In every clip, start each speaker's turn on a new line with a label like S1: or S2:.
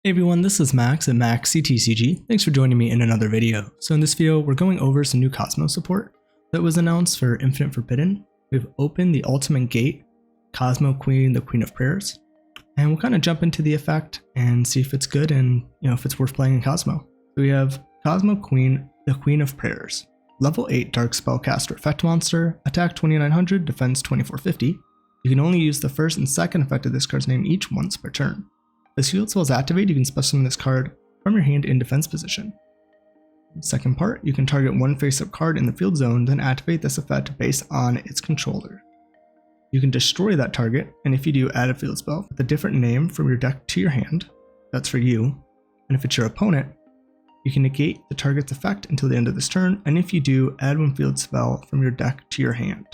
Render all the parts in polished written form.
S1: Hey everyone, this is Max at MaxCTCG. Thanks for joining me in another video. So in this video, we're going over some new Cosmo support that was announced for Infinite Forbidden. We've opened the Ultimate Gate, Cosmo Queen, the Queen of Prayers, and we'll kind of jump into the effect and see if it's good and if it's worth playing in Cosmo. So we have Cosmo Queen, the Queen of Prayers, level 8 Dark Spellcaster effect monster, attack 2900, defense 2450. You can only use the first and second effect of this card's name each once per turn. As field spells activate, you can special summon this card from your hand in defense position. Second part, you can target one face-up card in the field zone, then activate this effect based on its controller. You can destroy that target, and if you do, add a field spell with a different name from your deck to your hand. That's for you. And if it's your opponent, you can negate the target's effect until the end of this turn, and if you do, add one field spell from your deck to your hand.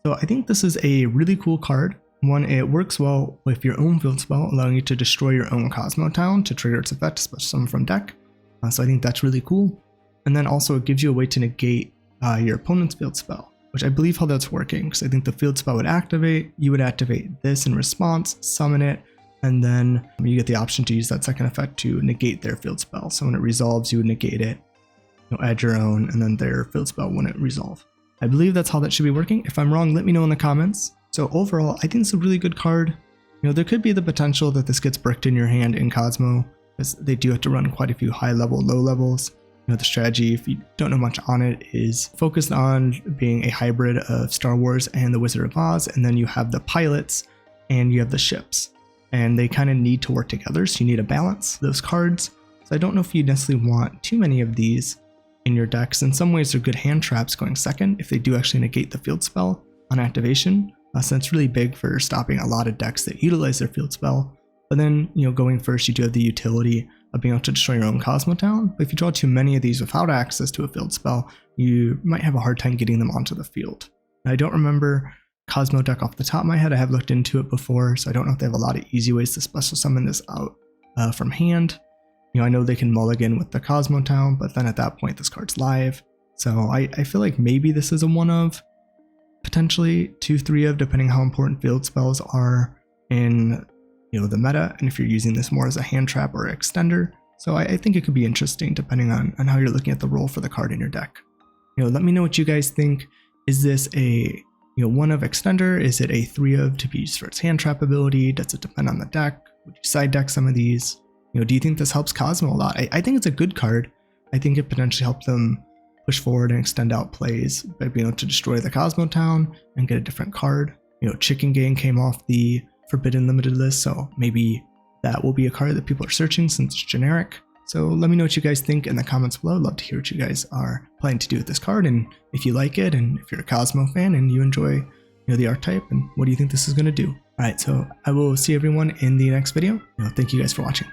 S1: So I think this is a really cool card. One, it works well with your own field spell, allowing you to destroy your own Cosmo town to trigger its effect, special summon from deck. So I think that's really cool. And then also it gives you a way to negate your opponent's field spell, which I believe how that's working, because I think the field spell would activate, you would activate this in response, summon it, and then you get the option to use that second effect to negate their field spell. So when it resolves, you would negate it, add your own, and then their field spell wouldn't resolve. I believe that's how that should be working. If I'm wrong, let me know in the comments. So overall, I think it's a really good card. There could be the potential that this gets bricked in your hand in Cosmo, because they do have to run quite a few high level, low levels. The strategy, if you don't know much on it, is focused on being a hybrid of Star Wars and the Wizard of Oz, and then you have the pilots and you have the ships. And they kind of need to work together, so you need to balance those cards. So I don't know if you necessarily want too many of these in your decks. In some ways, they're good hand traps going second if they do actually negate the field spell on activation. So it's really big for stopping a lot of decks that utilize their field spell. But then, going first, you do have the utility of being able to destroy your own Cosmo town. But if you draw too many of these without access to a field spell, you might have a hard time getting them onto the field. Now, I don't remember Cosmo deck off the top of my head. I have looked into it before, so I don't know if they have a lot of easy ways to special summon this out from hand. I know they can mulligan with the Cosmo town, but then at that point, this card's live. So I feel like maybe this is a one of, potentially 2-3 of, depending how important field spells are in the meta, and if you're using this more as a hand trap or extender. So I think it could be interesting depending on how you're looking at the role for the card in your deck. Let me know what you guys think. Is this a 1 of extender? Is it a 3 of to be used for its hand trap ability? Does it depend on the deck? Would you side deck some of these? Do you think this helps Cosmo a lot? I think it's a good card. I think it potentially helped them push forward and extend out plays by being able to destroy the Cosmo town and get a different card. Chicken Gang came off the Forbidden Limited list, so maybe that will be a card that people are searching since it's generic. So let me know what you guys think in the comments below. I'd love to hear what you guys are planning to do with this card, and if you like it, and if you're a Cosmo fan and you enjoy the archetype, and what do you think this is going to do. Alright, so I will see everyone in the next video. Thank you guys for watching.